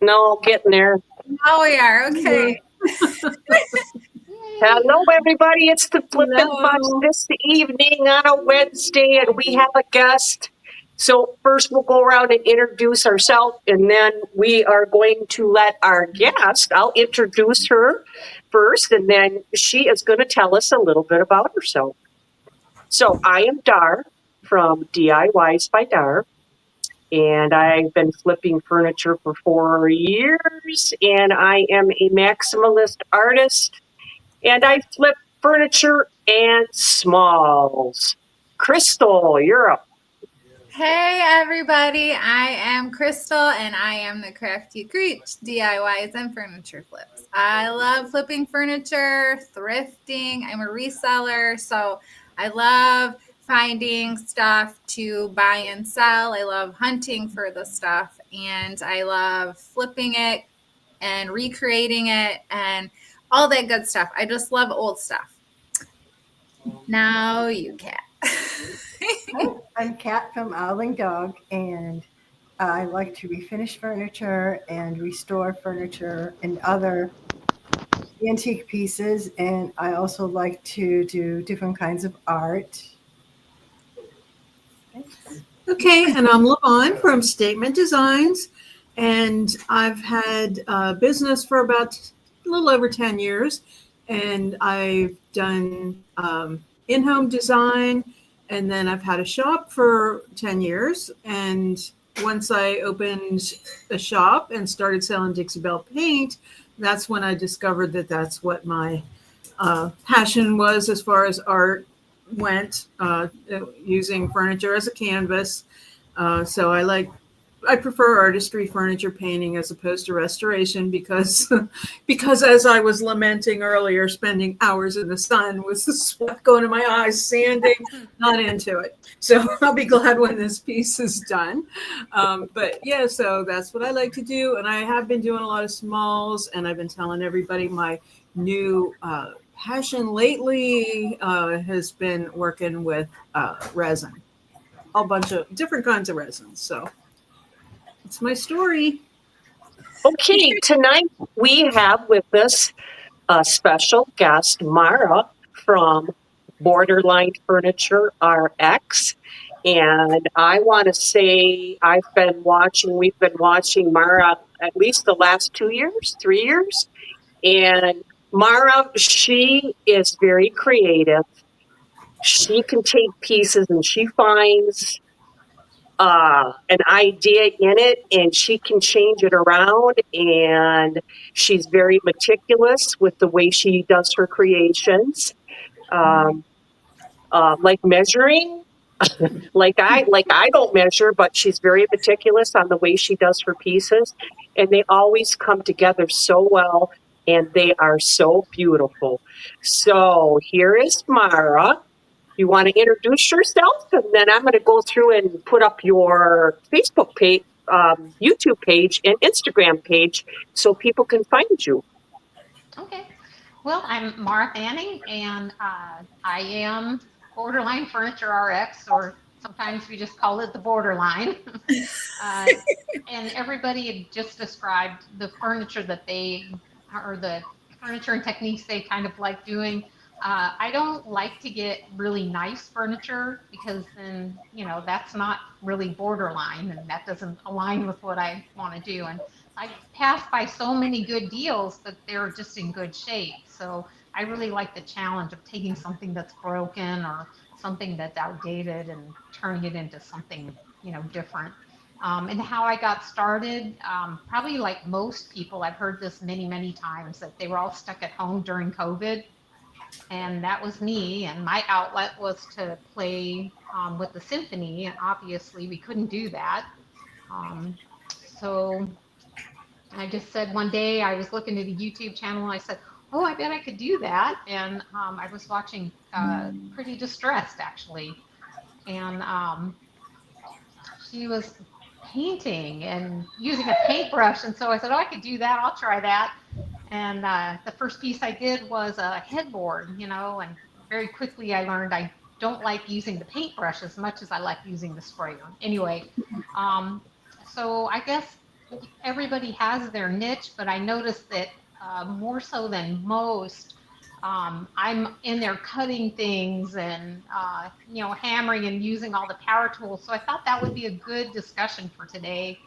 No, getting there. Oh, we are. Okay. Yay. Hello, everybody. It's the Flippin Bunch Hello. this evening on a Wednesday, and we have a guest. So first, we'll go around and introduce ourselves, and then we are going to let our guest. I'll introduce her first, and then she is going to tell us a little bit about herself. So I am Dar from DIYs by Dar, and I've been flipping furniture for 4 years, and I am a maximalist artist, and I flip furniture and smalls. Crystal, you're up. Hey, everybody. I am Crystal, and I am the Crafty Creech DIYs and furniture flips. I love flipping furniture, thrifting. I'm a reseller, so I love finding stuff to buy and sell. I love hunting for the stuff, and I love flipping it and recreating it and all that good stuff. I just love old stuff. Now you, Cat. Hi, I'm Kat from Owl and Dog, and I like to refinish furniture and restore furniture and other antique pieces. And I also like to do different kinds of art. Thanks. Okay, and I'm Levon from Statement Designs, and I've had a business for about a little over 10 years, and I've done in-home design, and then I've had a shop for 10 years, and once I opened a shop and started selling Dixie Belle paint, that's when I discovered that that's what my passion was as far as art went, using furniture as a canvas. So I prefer artistry furniture painting as opposed to restoration because because as I was lamenting earlier, spending hours in the sun with the sweat going to my eyes, sanding, not into it. So I'll be glad when this piece is done. But yeah, so that's what I like to do, and I have been doing a lot of smalls, and I've been telling everybody my new passion lately has been working with resin, a bunch of different kinds of resins. So it's my story. Okay, tonight we have with us a special guest, Mara from Borderline Furniture RX. And I want to say we've been watching Mara at least the last 2 years, 3 years. And Mara, she is very creative. She can take pieces and she finds an idea in it and she can change it around. And she's very meticulous with the way she does her creations. Um, like measuring, like I don't measure, but she's very meticulous on the way she does her pieces, and they always come together so well, and they are so beautiful. So here is Mara. You want to introduce yourself, and then I'm going to go through and put up your Facebook page, YouTube page, and Instagram page so people can find you. Okay. Well, I'm Mara Fanning, and I am Borderline Furniture RX, or sometimes we just call it the Borderline. uh, and everybody had just described the furniture that or the furniture and techniques they kind of like doing. I don't like to get really nice furniture because then, that's not really borderline and that doesn't align with what I want to do. And I passed by so many good deals that they're just in good shape. So I really like the challenge of taking something that's broken or something that's outdated and turning it into something, different. And how I got started, probably like most people, I've heard this many, many times that they were all stuck at home during COVID. And that was me. And my outlet was to play with the symphony. And obviously, we couldn't do that. So I just said one day I was looking at a YouTube channel and I said, "Oh, I bet I could do that." And I was watching Pretty Distressed actually, and she was painting and using a paintbrush, and so I said, "Oh, I could do that. I'll try that." And the first piece I did was a headboard, and very quickly I learned I don't like using the paintbrush as much as I like using the spray on. Anyway, so I guess everybody has their niche, but I noticed that more so than most, I'm in there cutting things and hammering and using all the power tools. So I thought that would be a good discussion for today.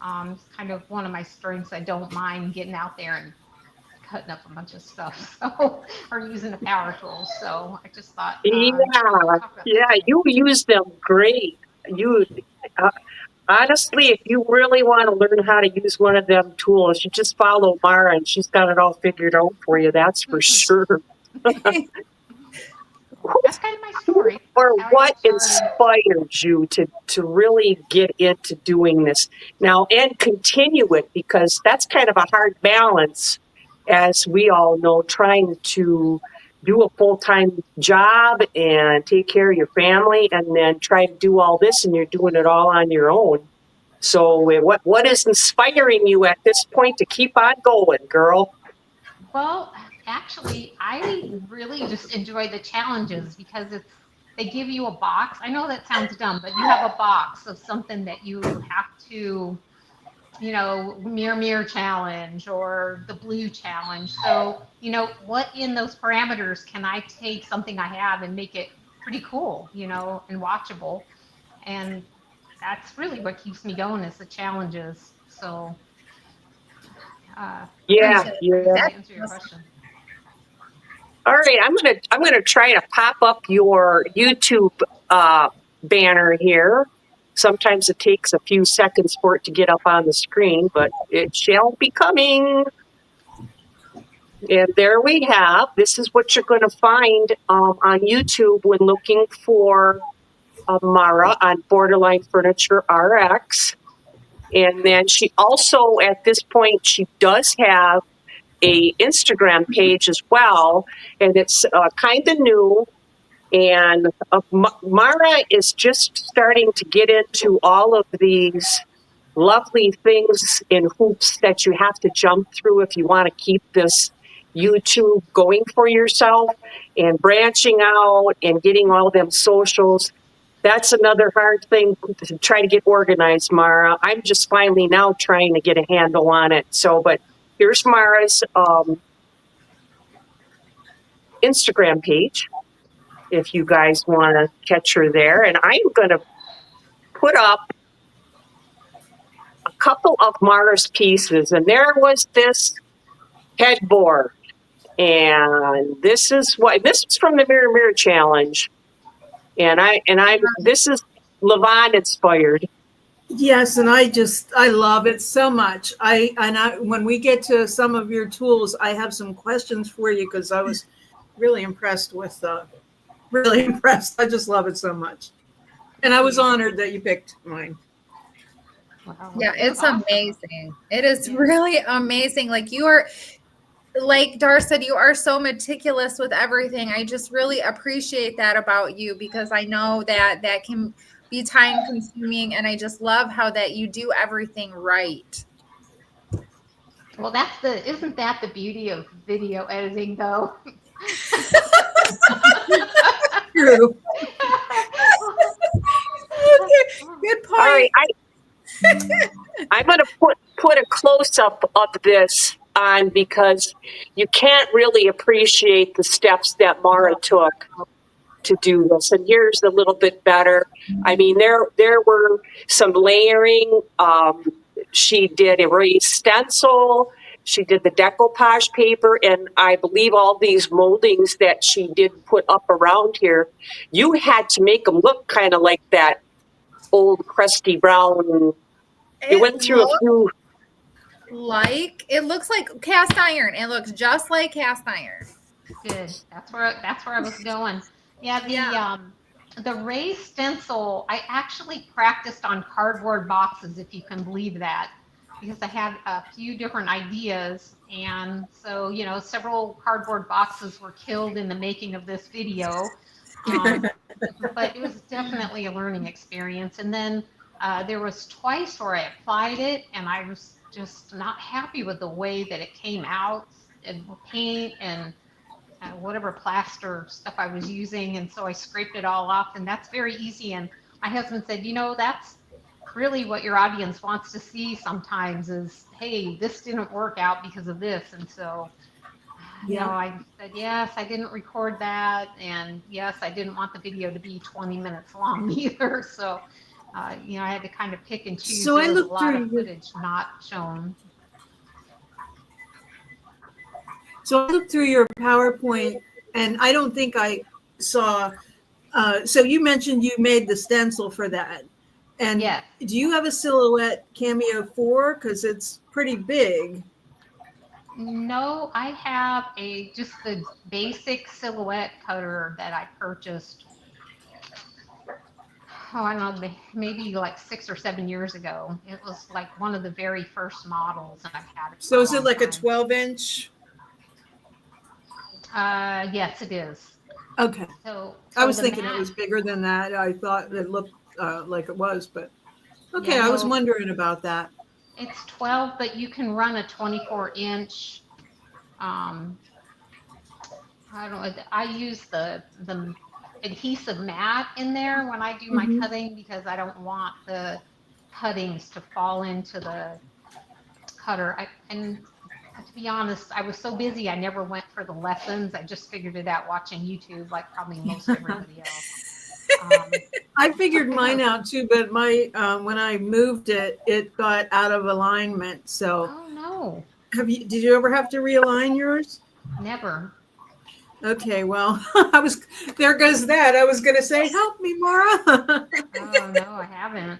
It's kind of one of my strengths. I don't mind getting out there and cutting up a bunch of stuff, so or using the power tools. So I just thought Yeah, talk about that yeah, today. you use them great. You uh, honestly, if you really want to learn how to use one of them tools, you just follow Mara, and she's got it all figured out for you. That's for sure. That's kind of my story. Or That's how I what got started. inspired you to really get into doing this now and continue it, because that's kind of a hard balance, as we all know, trying to do a full-time job and take care of your family and then try to do all this, and you're doing it all on your own. So what is inspiring you at this point to keep on going, girl? Well, actually, I really just enjoy the challenges because they give you a box. I know that sounds dumb, but you have a box of something that you have to, mirror challenge or the blue challenge. So, what in those parameters can I take something I have and make it pretty cool, and watchable? And that's really what keeps me going is the challenges. So, Yeah, Appreciate yeah. does that that. answer your question? All right, I'm gonna try to pop up your YouTube banner here. Sometimes it takes a few seconds for it to get up on the screen, but it shall be coming. And there we have. This is what you're going to find on YouTube when looking for Mara on Borderline Furniture RX. And then she also, at this point, she does have a Instagram page as well, and it's kind of new. And Mara is just starting to get into all of these lovely things and hoops that you have to jump through if you want to keep this YouTube going for yourself, and branching out and getting all them socials. That's another hard thing to try to get organized, Mara. I'm just finally now trying to get a handle on it. So, but here's Mara's Instagram page, if you guys want to catch her there. And I'm going to put up a couple of Mara's pieces. And there was this headboard. And this is from the Mirror Mirror Challenge. And this is Levon inspired. Yes, and I love it so much. When we get to some of your tools, I have some questions for you because I was really impressed with really impressed. I just love it so much. And I was honored that you picked mine. Wow, Yeah, that's it's awesome. amazing. It is really amazing. Like you are, like Dar said, you are so meticulous with everything. I just really appreciate that about you because I know that that can be time consuming, and I just love how that you do everything right. Well, isn't that the beauty of video editing though? True. Okay, good All right, point. I'm going to put a close up of this on, because you can't really appreciate the steps that Mara took to do this. And here's a little bit better. I mean, there were some layering. She did a raised stencil. She did the decoupage paper, and I believe all these moldings that she did put up around here, you had to make them look kind of like that old crusty brown. It It went through a few. it looks like cast iron. It looks just like cast iron. Good. That's where I was going. Yeah, Yeah. the raised stencil, I actually practiced on cardboard boxes, if you can believe that, because I had a few different ideas, and so several cardboard boxes were killed in the making of this video. But it was definitely a learning experience. And then there was twice where I applied it, and I was just not happy with the way that it came out, and paint and whatever plaster stuff I was using, and so I scraped it all off, and that's very easy. And my husband said, really what your audience wants to see sometimes is, hey, this didn't work out because of this. And so, I said, yes, I didn't record that. And yes, I didn't want the video to be 20 minutes long either. So, I had to kind of pick and choose. So I There was a looked lot of through. footage not shown. So I looked through your PowerPoint, and I don't think I saw. So you mentioned you made the stencil for that, and Yes. do you have a silhouette Cameo 4? Because it's pretty big. No, I have just the basic silhouette cutter that I purchased. Oh, I don't know, maybe like 6 or 7 years ago. It was like one of the very first models, and I've had it. So is it like a 12-inch? Yes, it is. Okay. So I was the thinking mat, it was bigger than that. I thought it looked like it was, but okay. Yeah, I was no. wondering about that. It's 12, but you can run a 24-inch. I don't know. I use the adhesive mat in there when I do my Mhm. cutting, because I don't want the cuttings to fall into the cutter. And to be honest, I was so busy, I never went for the lessons. I just figured it out watching YouTube, like probably most everybody else. I figured mine out too, but my when I moved it, it got out of alignment. So Oh no, did you ever have to realign yours? never. Okay, well, there goes that. I was going to say, help me, Mara. Oh no, I haven't.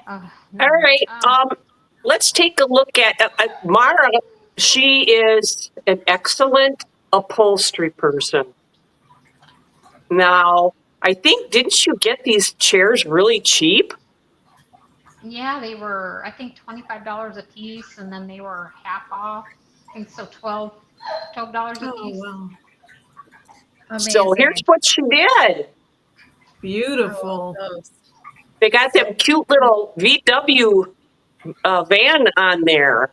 Oh, no. All right. Let's take a look at Mara. She is an excellent upholstery person. Now, I think, didn't you get these chairs really cheap? Yeah, they were, I think, $25 a piece, and then they were half off. I think so, $12 a Oh, piece. wow. So here's Amazing. what she did. Beautiful. I love those. They got them cute little VW van on there.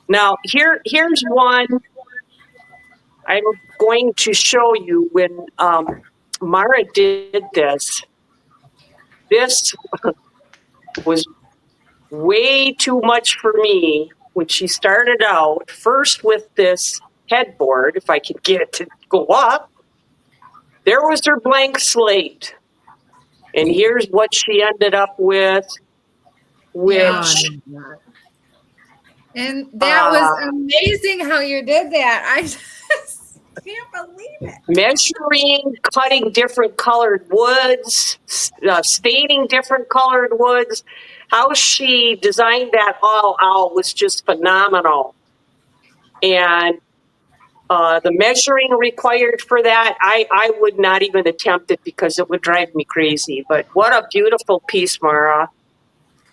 Now, here's one I'm going to show you when Mara did this. This was way too much for me when she started out, first with this headboard, if I could get it to go up. There was her blank slate. And here's what she ended up with, which And that was amazing how you did that. I just can't believe it. measuring, cutting different colored woods, staining different colored woods. How she designed that all out was just phenomenal. And the measuring required for that, I would not even attempt it because it would drive me crazy. But what a beautiful piece, Mara.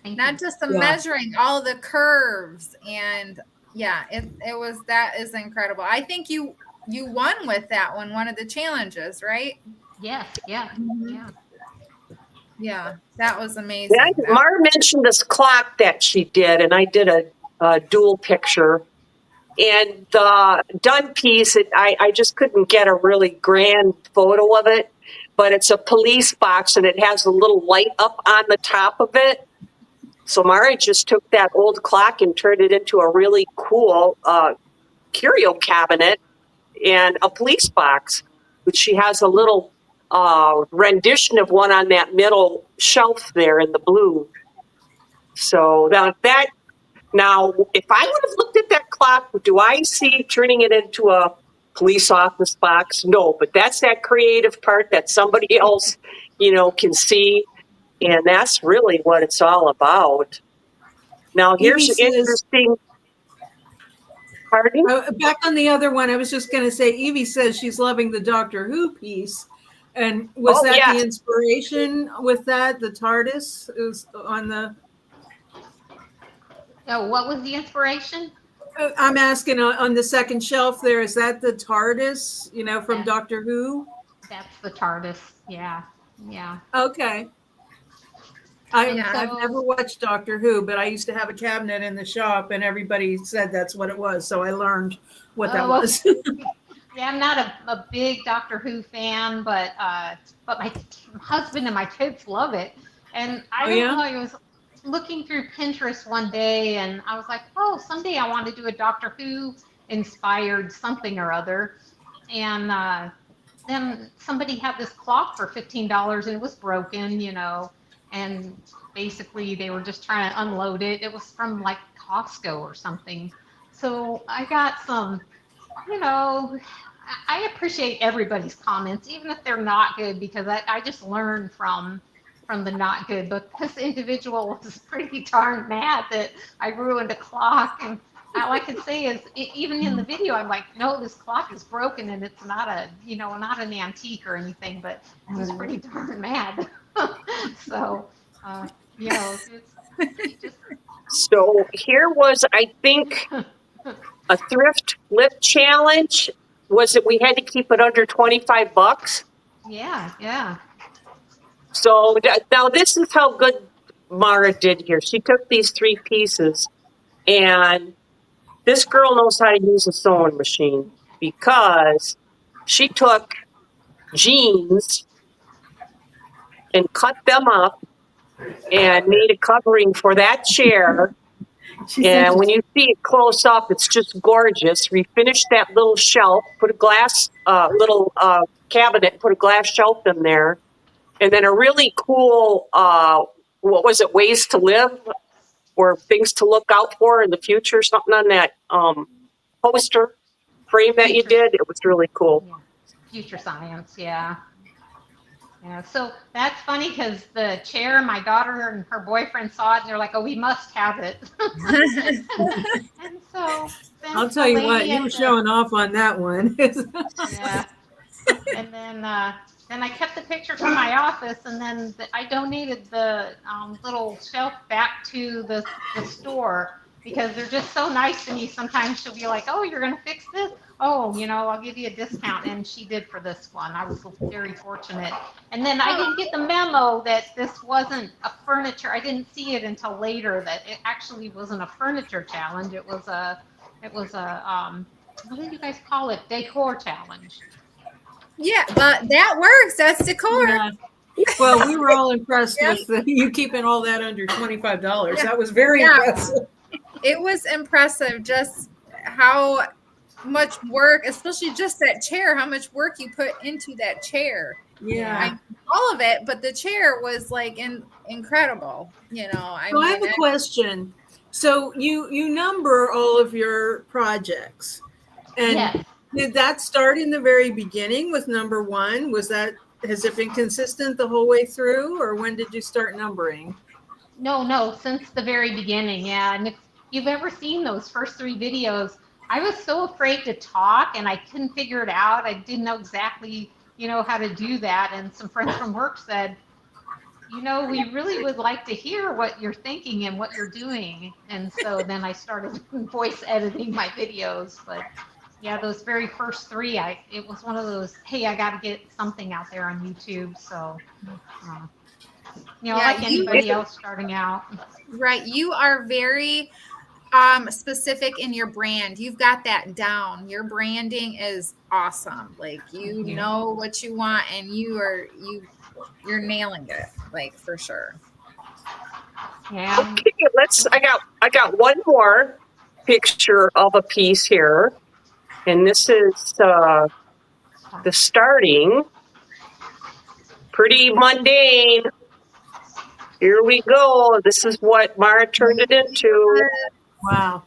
Not just the measuring, all the curves, and that is incredible. I think you won with that one of the challenges, right? Yes, yeah, yeah. Yeah, that was amazing. Yeah, Mara mentioned this clock that she did, and I did a dual picture. And the done piece, I just couldn't get a really grand photo of it, but it's a police box, and it has a little light up on the top of it. So Mara just took that old clock and turned it into a really cool curio cabinet and a police box, which she has a little rendition of one on that middle shelf there in the blue. So now, if I would have looked at that clock, do I see turning it into a police office box? No, but that's that creative part that somebody else, can see. And that's really what it's all about. Now, here's an interesting. Pardon? Back on the other one, I was just going to say, Evie says she's loving the Doctor Who piece. And was that the inspiration with that? The TARDIS is on the. Oh, what was the inspiration? I'm asking on the second shelf there, is that the TARDIS, from Doctor Who? That's the TARDIS, yeah. Okay. I've never watched Doctor Who, but I used to have a cabinet in the shop, and everybody said that's what it was, so I learned what that was. Yeah, I'm not a big Doctor Who fan, but my husband and my kids love it. And I Oh, don't yeah? know, I was looking through Pinterest one day and I was like, oh, someday I want to do a Doctor Who inspired something or other. And then somebody had this clock for $15 and it was broken, and basically they were just trying to unload it. It was from like Costco or something. So I got some, I appreciate everybody's comments, even if they're not good, because I just learned from the not good. But this individual was pretty darn mad that I ruined a clock, and all I can say is, even in the video, I'm like, no, this clock is broken, and it's not not an antique or anything. But he was pretty darn mad. So, it's just. So here was, I think, a thrift flip challenge. Was it we had to keep it under $25? Yeah. So now this is how good Mara did here. She took these 3 pieces, and this girl knows how to use a sewing machine, because she took jeans and cut them up and made a covering for that chair. She And said, when you see it close up, it's just gorgeous. We finished that little shelf, put a glass, little cabinet, put a glass shelf in there. And then a really cool, what was it, ways to live, or things to look out for in the future, something on that poster frame that you did. It was really cool. Yeah. Future science, yeah. Yeah, so that's funny because the chair, my daughter and her boyfriend saw it and they're like, oh, we must have it. And so then I'll tell the you what, lady you at were the- showing off on that one. Yeah. And then I kept the picture from my office, and then I donated the little shelf back to the store because they're just so nice to me. Sometimes she'll be like, oh, you're going to fix this? Oh, I'll give you a discount. And she did for this one. I was very fortunate. And then I didn't get the memo that this wasn't a furniture. I didn't see it until later that it actually wasn't a furniture challenge. It was a what did you guys call it? Decor challenge. Yeah, but that works. That's decor. Yeah. Well, we were all impressed Yeah. with you keeping all that under $25. That was very Yeah. impressive. It was impressive just how much work, especially just that chair, how much work you put into that chair. Yeah. All of it, but the chair was like incredible. So I have a question. So you number all of your projects, and Yes. did that start in the very beginning with number 1? Has it been consistent the whole way through, or when did you start numbering? No, since the very beginning, yeah. And if you've ever seen those first 3 videos, I was so afraid to talk and I couldn't figure it out. I didn't know exactly, how to do that. And some friends from work said, we really would like to hear what you're thinking and what you're doing. And so then I started voice editing my videos. But yeah, those very first 3, it was one of those, hey, I got to get something out there on YouTube. So, like anybody else starting out. Right. You are very specific in your brand. You've got that down. Your branding is awesome. Like you know what you want, and you're nailing it, like for sure. Yeah. Okay, I got one more picture of a piece here, and this is the starting. Pretty mundane. Here we go. This is what Mara turned it into. Wow.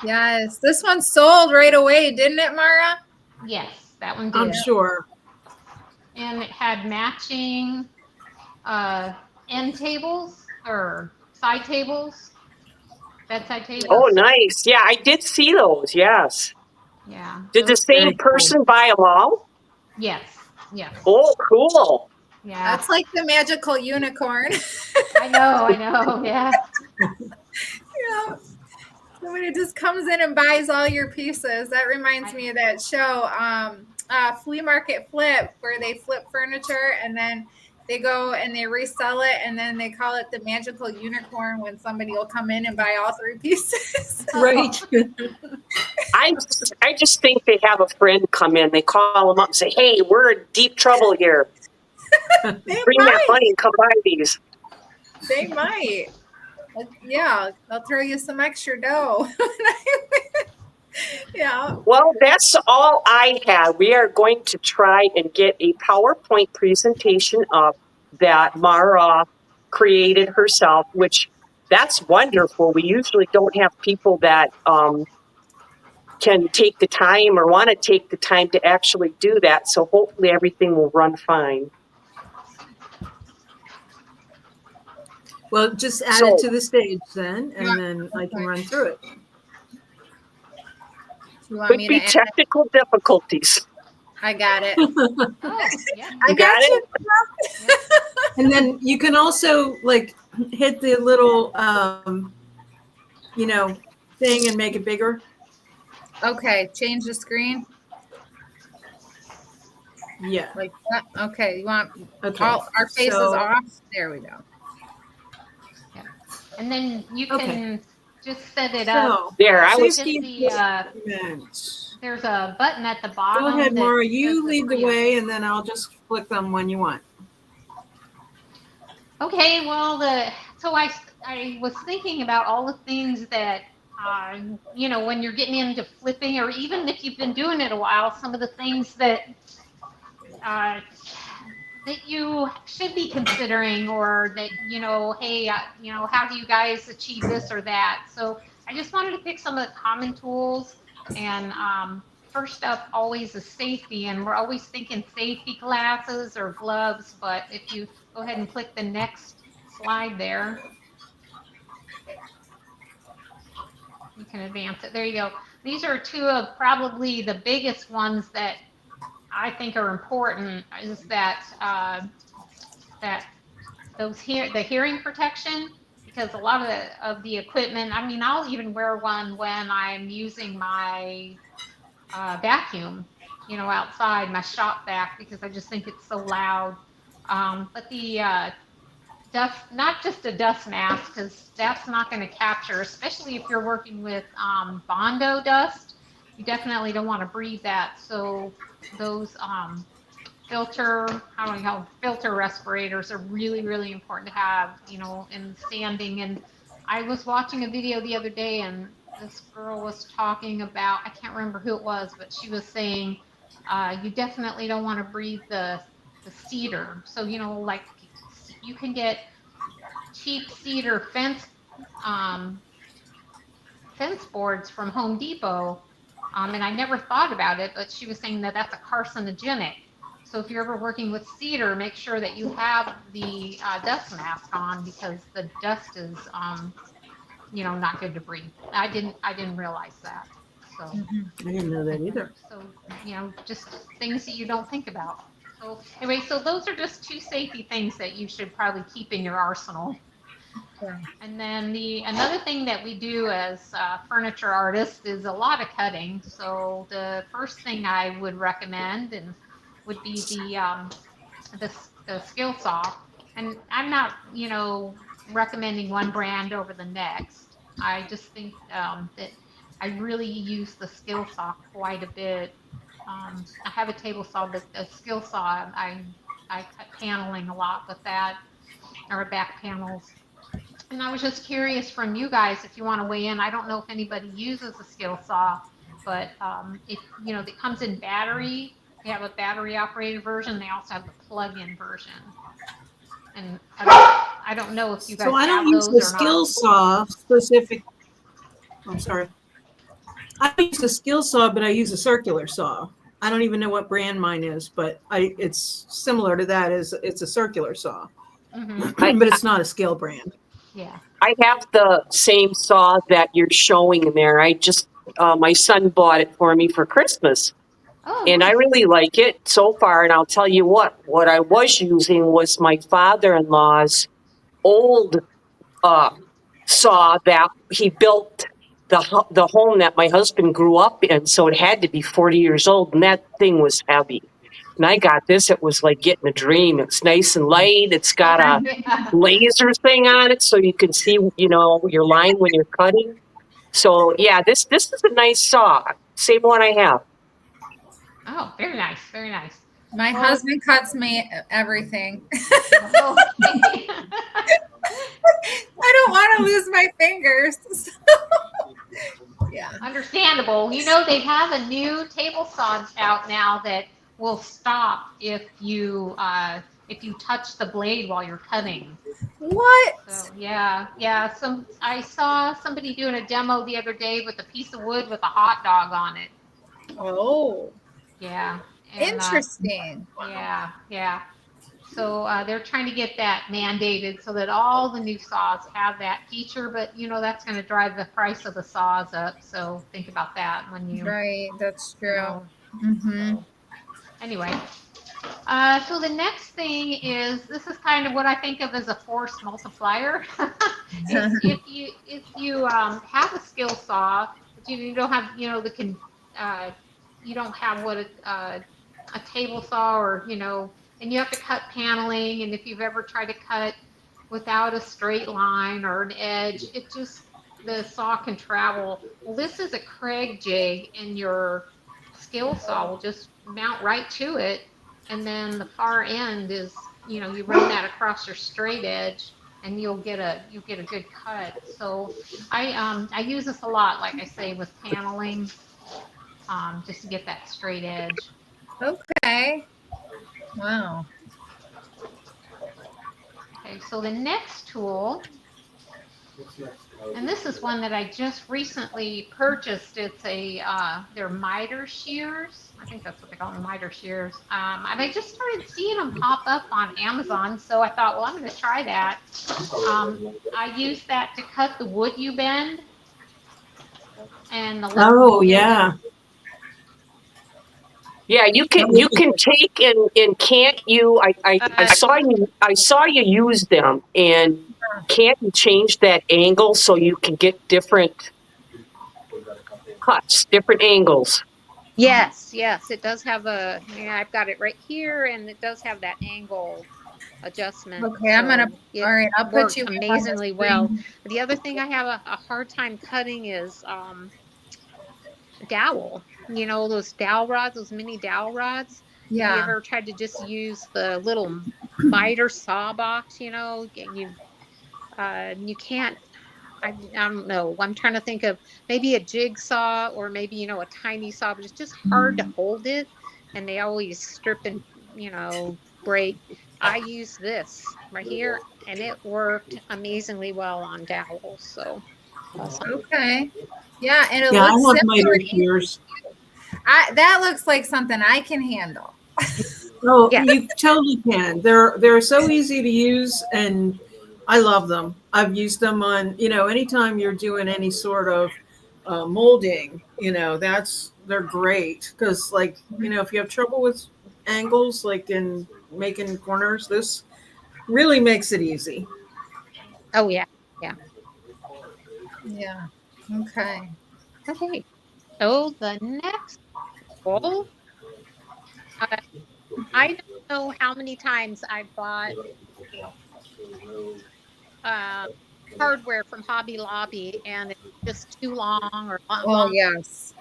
Yes. This one sold right away, didn't it, Mara? Yes, that one did. I'm sure. And it had matching end tables or side tables, bedside tables. Oh, nice. Yeah, I did see those. Yes. Yeah. Did the same person buy them all? Yes. Oh, cool. Yeah. That's like the magical unicorn. I know. Yeah. Yeah. Somebody just comes in and buys all your pieces. That reminds me of that show, Flea Market Flip, where they flip furniture and then they go and they resell it, and then they call it the magical unicorn when somebody will come in and buy all 3 pieces. Right. I just think they have a friend come in. They call them up and say, hey, we're in deep trouble here. They Bring that might. money and come buy these. They might. Yeah, I'll throw you some extra dough. Yeah. Well, that's all I had. We are going to try and get a PowerPoint presentation up that Mara created herself, which that's wonderful. We usually don't have people that can take the time or want to take the time to actually do that. So hopefully everything will run fine. Well, just add So- it to the stage then, and then I can run through it. You want Could me be to add? technical difficulties. I got it. Oh, yeah. I You got got you. And then you can also like hit the little, thing and make it bigger. Okay, change the screen Yeah. like that. Okay, you want Okay. all our faces So- off? There we go. And then you Okay. can just set it up. So, There, I Just was safety the, equipment. there's a button at the bottom. Go ahead, that Mara. says You lead the preamp. way, and then I'll just click them when you want. Okay, well, so I was thinking about all the things that when you're getting into flipping, or even if you've been doing it a while, some of the things that that you should be considering, or that hey, how do you guys achieve this or that? So I just wanted to pick some of the common tools, and first up, always is safety, and we're always thinking safety glasses or gloves, but if you go ahead and click the next slide there. You can advance it. There you go. These are two of probably the biggest ones that I think are important. Is that the hearing protection, because a lot of the equipment. I mean, I'll even wear one when I'm using my vacuum, outside my shop vac, because I just think it's so loud. But the dust, not just a dust mask, because that's not going to capture, especially if you're working with Bondo dust. You definitely don't want to breathe that. So those filter respirators are really, really important to have, in standing. And I was watching a video the other day, and this girl was talking about, I can't remember who it was, but she was saying you definitely don't want to breathe the cedar. So, like you can get cheap cedar fence boards from Home Depot. And I never thought about it, but she was saying that that's a carcinogenic. So if you're ever working with cedar, make sure that you have the dust mask on, because the dust is, not good to breathe. I didn't realize that. So I didn't know that either. So just things that you don't think about. So anyway, so those are just two safety things that you should probably keep in your arsenal. Okay. And then another thing that we do as furniture artists is a lot of cutting. So the first thing I would recommend would be the skill saw. And I'm not recommending one brand over the next. I just think that I really use the skill saw quite a bit. I have a table saw, but a skill saw, I cut paneling a lot with that, or back panels. And I was just curious from you guys, if you want to weigh in. I don't know if anybody uses a skill saw, but if it comes in battery. They have a battery operated version. They also have the plug-in version. And I don't know if you guys So I have don't use those the or skill not. saw specific. I'm sorry. I don't use the skill saw, but I use a circular saw. I don't even know what brand mine is, but it's similar to that. It's a circular saw, but it's not a scale brand. Yeah. I have the same saw that you're showing there. I just my son bought it for me for Christmas. Oh, And I nice. really like it so far. And I'll tell you what I was using was my father-in-law's old saw that he built the home that my husband grew up in. So it had to be 40 years old. And that thing was heavy. And I got this. It was like getting a dream. It's nice and light. It's got a Yeah. laser thing on it so you can see, your line when you're cutting. So yeah, this is a nice saw. Same one I have. Oh, very nice, very nice. My Well, husband cuts me everything. okay. I don't want to lose my fingers. Yeah. Understandable. They have a new table saw out now that will stop if you touch the blade while you're cutting. What? So yeah. I saw somebody doing a demo the other day with a piece of wood with a hot dog on it. Oh, Yeah, and interesting. yeah. So they're trying to get that mandated so that all the new saws have that feature. But that's going to drive the price of the saws up. So think about that when you Right, that's you true. know. Mm-hmm. So anyway, so the next thing is this is kind of what I think of as a force multiplier. If you have a skill saw, but you don't have you don't have what a table saw or and you have to cut paneling, and if you've ever tried to cut without a straight line or an edge, the saw can travel. Well, this is a Craig jig, and your skill saw will just mount right to it, and then the far end is you run that across your straight edge, and you'll get a good cut. So I use this a lot, like I say, with paneling, just to get that straight edge. Okay. Wow. Okay, so the next tool, and this is one that I just recently purchased. It's they're miter shears. I think that's what they call them, miter shears. And I just started seeing them pop up on Amazon, so I thought, well, I'm going to try that. I use that to cut the wood you bend, and the less Oh, you know, yeah. Yeah, you can take and can't you I saw you use them, and can't you change that angle so you can get different cuts, different angles? yes, it does have I've got it right here, and it does have that angle adjustment. Okay, So all it right, I'll put works you up on the amazingly well. screen. The other thing I have a hard time cutting is dowel. Those dowel rods, those mini dowel rods. If you Yeah. ever tried to just use the little miter saw box, you can't. I don't know. I'm trying to think of maybe a jigsaw or maybe a tiny saw, but it's just hard to hold it, and they always strip and break. I use this right here, and it worked amazingly well on dowels. So awesome. Okay. Yeah, and it Yeah, I looks love simple miter and easy. shears. That looks like something I can handle. Oh, Yeah. you totally can. They're so easy to use, and I love them. I've used them on, anytime you're doing any sort of molding, they're great because, like, if you have trouble with angles, like in making corners, this really makes it easy. Oh yeah. Yeah. Yeah. Okay. Okay. So the next goal, uh, I don't know how many times I bought uh, hardware from Hobby Lobby, and it's just too long or Oh long, yes.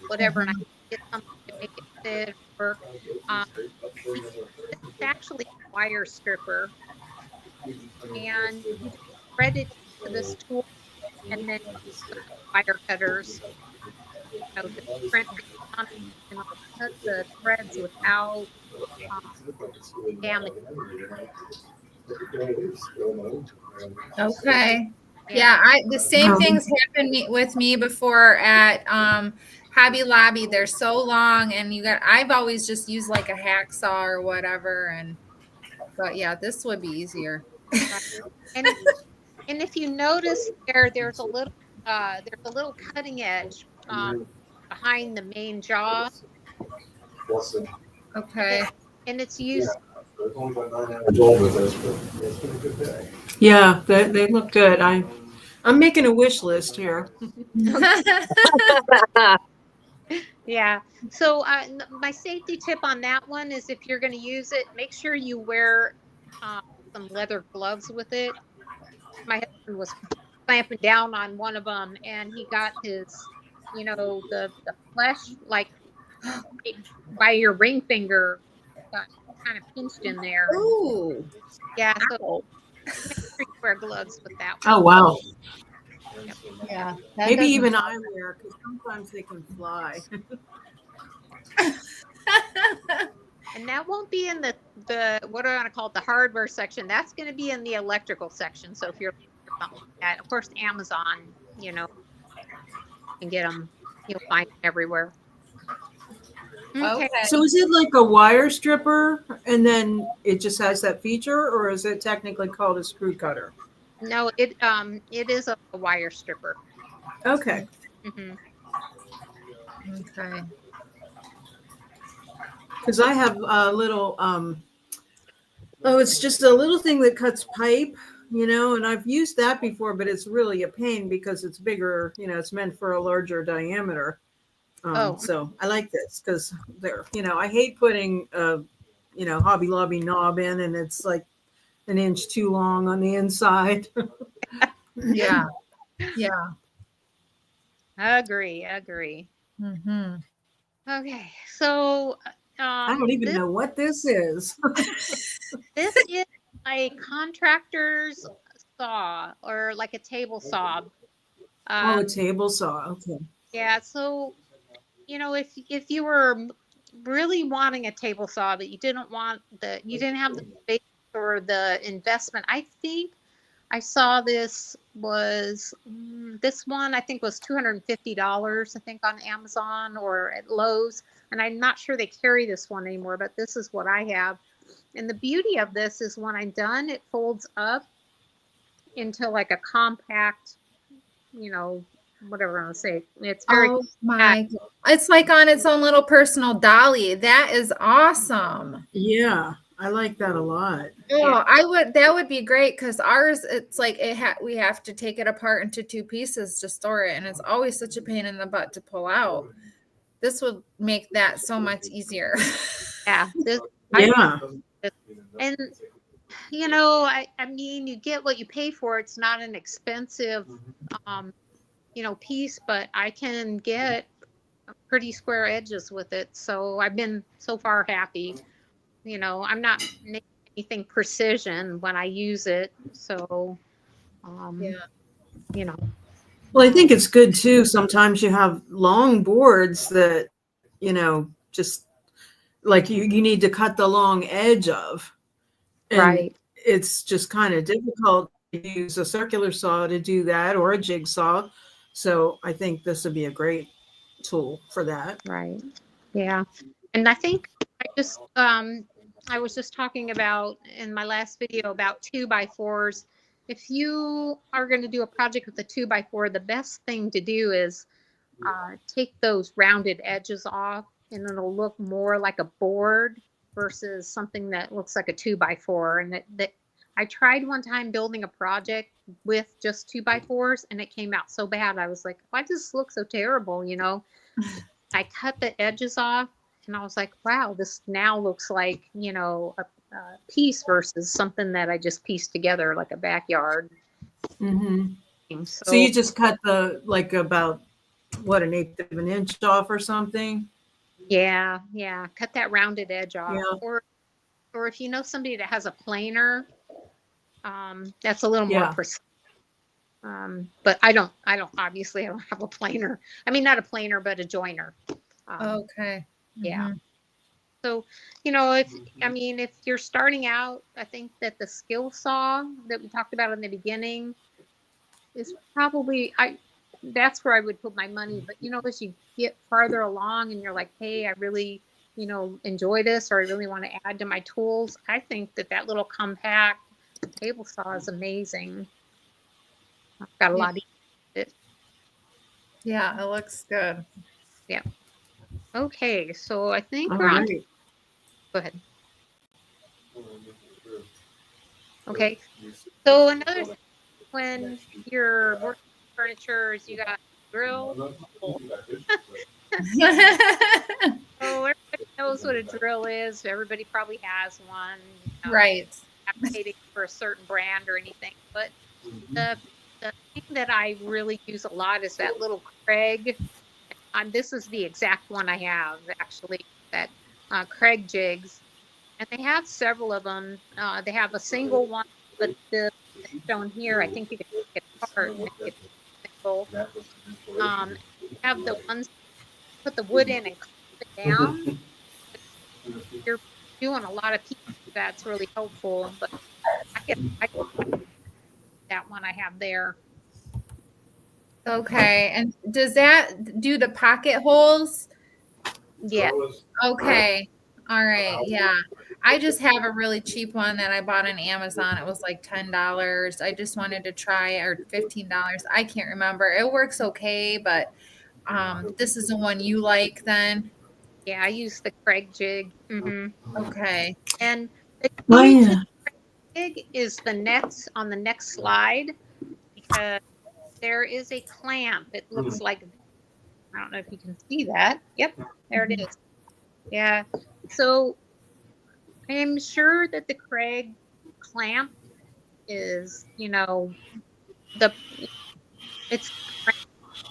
whatever, and I Mhm. get something to make it fit or work. Um, this is actually a wire stripper, and you just thread it to this tool, and then wire cutters, to print on it, and it'll cut the threads without um, damage. Okay. Yeah, Yeah. the same things happened with me before at Hobby Lobby. They're so long, and I've always just used like a hacksaw or whatever, but yeah, this would be easier. Right. And if you notice there's a little cutting edge behind the main jaw, and, Okay. and it's used. Yeah, they look good. I'm making a wish list here. Yeah. So my safety tip on that one is if you're going to use it, make sure you wear uh, some leather gloves with it. My husband was clamping down on one of them, and he got the flesh like by your ring finger. got kind of pinched in there. Ooh. Yeah, so Ow. make sure you wear gloves with that Oh, one. wow. Yeah. that Maybe doesn't- even eyewear, because sometimes they can fly. And that won't be in the what do I want to call it, the hardware section. That's going to be in the electrical section. So if you're something like that, of course, Amazon, you know, can get them. You'll find them everywhere. Okay. Okay. So is it like a wire stripper and then it just has that feature, or is it technically called a screw cutter? No, it is a wire stripper. Okay. Hmm. Okay. Because I have a little, oh, it's just a little thing that cuts pipe, and I've used that before, but it's really a pain because it's bigger, it's meant for a larger diameter. Oh. So I like this because I hate putting Hobby Lobby knob in and it's like an inch too long on the inside. Yeah. Yeah. Agree. Mm-hmm. Okay, so I don't even know what this is. this is a contractor's saw, or like a table saw. Oh, a table saw. Okay. Yeah, so if you were really wanting a table saw, but you didn't have the space or the investment, I think I saw this one I think was $250, I think, on Amazon or at Lowe's, and I'm not sure they carry this one anymore, but this is what I have. And the beauty of this is when I'm done, it folds up into like a compact, whatever I want to say. It's very Oh my! It's like on its own little personal dolly. That is awesome. Yeah, I like that a lot. Oh, that would be great because ours, it's like we have to take it apart into two pieces to store it, and it's always such a pain in the butt to pull out. This would make that so much easier. Yeah. Yeah. And I mean, you get what you pay for. It's not an expensive piece, but I can get pretty square edges with it. So I've been so far happy. I'm not making anything precision when I use it. So, Yeah. Well, I think it's good too. Sometimes you have long boards that, just like you need to cut the long edge of. And right. it's just kind of difficult to use a circular saw to do that, or a jigsaw. So I think this would be a great tool for that. Right. Yeah. And I think I was just talking about in my last video about 2x4s. If you are going to do a project with a 2x4, the best thing to do is take those rounded edges off, and it'll look more like a board versus something that looks like a 2x4. And that I tried one time building a project with just 2x4s, and it came out so bad. I was like, why does this look so terrible? I cut the edges off, and I was like, wow, this now looks like, a piece versus something that I just pieced together like a backyard. Mm-hmm. So, So you just cut about an eighth of an inch off or something? yeah, cut that rounded edge off. Yeah. Or if you know somebody that has a planer, that's a little more precise. But I don't obviously I don't have a planer. I mean, not a planer, but a joiner. Okay. Yeah. So, if you're starting out, I think that the skill saw that we talked about in the beginning is probably, that's where I would put my money. But, as you get farther along and you're like, hey, I really, enjoy this, or I really want to add to my tools, I think that little compact table saw is amazing. I've got a lot of it. Yeah, it looks good. Yeah. Okay, so I think All we're on. right. Go ahead. Okay. So another thing when you're working with furniture is you got drill. So everybody knows what a drill is. Everybody probably has one. Right. Advocating for a certain brand or anything, but the thing that I really use a lot is that little Craig. This is the exact one I have, actually, that Craig jigs. and they have several of them. They have a single one, but the shown here, I think you can take it apart and make it single. They have the ones put the wood in and clamp it down. You're doing a lot of pieces. That's really helpful. But I can that one I have there. Okay. And does that do the pocket holes? Yeah. Okay. All right. Yeah. I just have a really cheap one that I bought on Amazon. It was like $10. I just wanted to try, or $15. I can't remember. It works okay, but this is the one you like then. Yeah, I use the Craig jig. Okay. And the Oh, key to yeah. the Craig jig is the next on the next slide, because there is a clamp. It looks like, I don't know if you can see that. Yep, there it is. Yeah. So I am sure that the Craig clamp is, the it's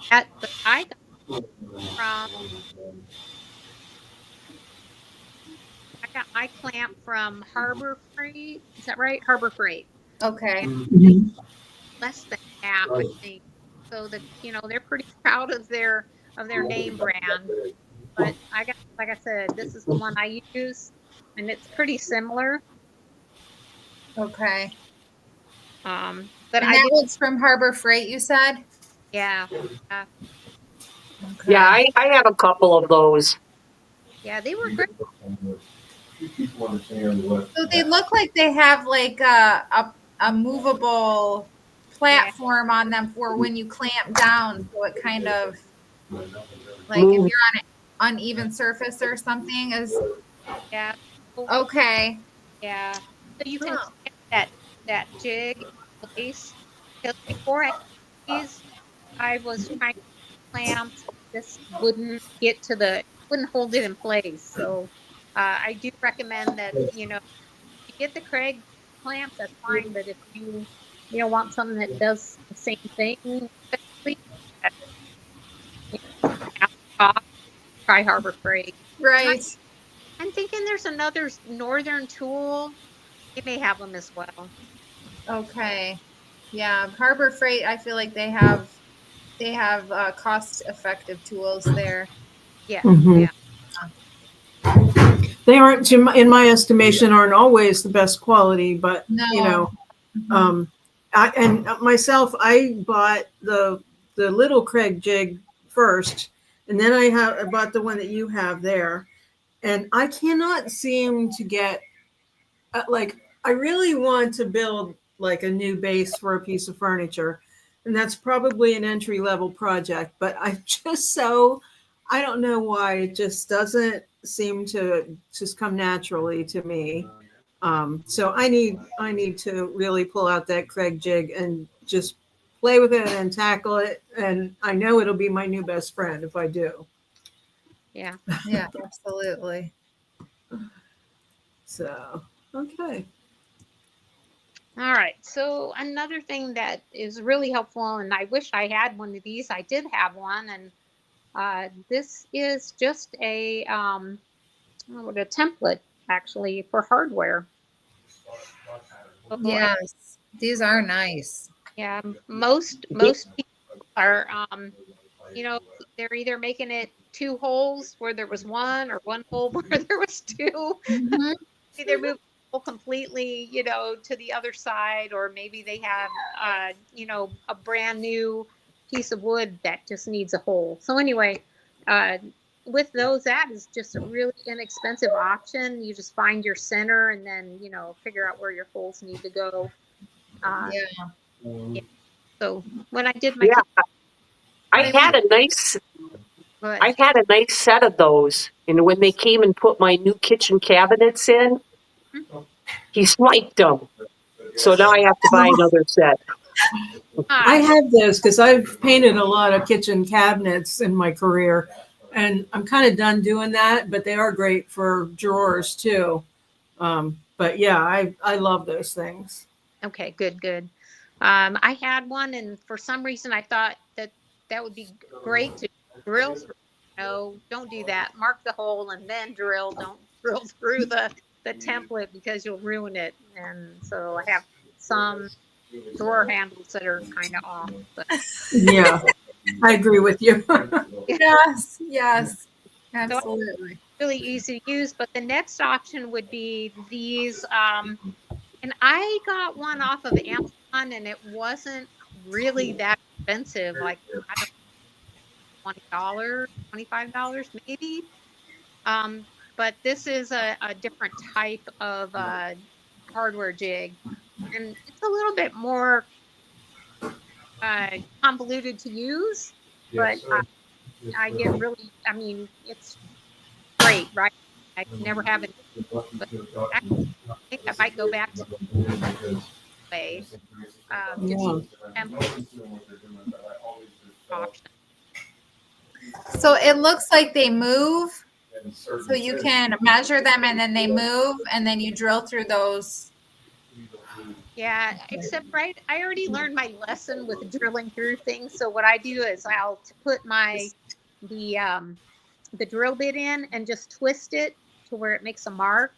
at, but from I got my clamp from Harbor Freight. Is that right? Harbor Freight. Okay. Mhm. Less than half, I think. So that they're pretty proud of their name brand. But I got, like I said, this is the one I use, and it's pretty similar. Okay. But And I that do, was from Harbor Freight, you said? yeah, Yeah, Okay. I have a couple of those. yeah, they were great. So they look like they have like a movable Yeah, platform on them for when you clamp down. So it kind of like if Move. you're on an uneven surface or something is yeah, oh, okay. yeah. So you can Oh, clamp that jig in place. Because before I had these, I was trying to clamp, this wouldn't hold it in place. So I do recommend that you get the Craig clamp, that's fine. But if you don't want something that does the same thing, quickly, that, half the cost, try Harbor Freight. And right. I'm thinking there's another Northern Tool. They may have them as well. Okay. Yeah, Harbor Freight, I feel like they have cost effective tools there. Yeah, Mhm. yeah, They aren't, in my estimation, aren't always the best quality, but No. Mhm. um, and myself, I bought the little Craig jig first, and then I bought the one that you have there, and I cannot seem to get like I really want to build like a new base for a piece of furniture, and that's probably an entry level project. But I just I don't know why it just doesn't seem to just come naturally to me. So I need to really pull out that Craig jig and just play with it and tackle it. And I know it'll be my new best friend if I do. yeah. Yeah, absolutely. So okay. All right. So another thing that is really helpful, and I wish I had one of these. I did have one, and this is just a template actually for hardware. So Yes. These are nice. yeah, most people are they're either making it two holes where there was one, or one hole where there was two. Mhm. Either move the hole completely, to the other side, or maybe they have a brand new piece of wood that just needs a hole. So anyway, uh with those, that is just a really inexpensive option. You just find your center, and then figure out where your holes need to go. uh Yeah. yeah. So when I did my Yeah, kitchen, I had a nice but I had a nice set of those, and when they came and put my new kitchen cabinets in, he swiped them. So now I have to buy another set. I ah, have those because I've painted a lot of kitchen cabinets in my career, and I'm kind of done doing that. But they are great for drawers too. But yeah, I love those things. okay, good, good. I had one, and for some reason, I thought that would be great to drill through. No, don't do that. Mark the hole and then drill. Don't drill through the. the template because you'll ruin it. And so I have some drawer handles that are kind of off. But Yeah, I agree with you. Yes, yes, so absolutely. really easy to use. But the next option would be these. And I got one off of Amazon, and it wasn't really that expensive. Like I don't know, $20, $25 maybe. But this is a different type of hardware jig, and it's a little bit more convoluted to use. But I get really, I mean, it's great, right? I never have it, but I think I might go back to the way it's Yeah. template option. So it looks like they move. So you can measure them and then they move and then you drill through those. Yeah, except right, I already learned my lesson with drilling through things. So what I do is I'll put the um the drill bit in and just twist it to where it makes a mark,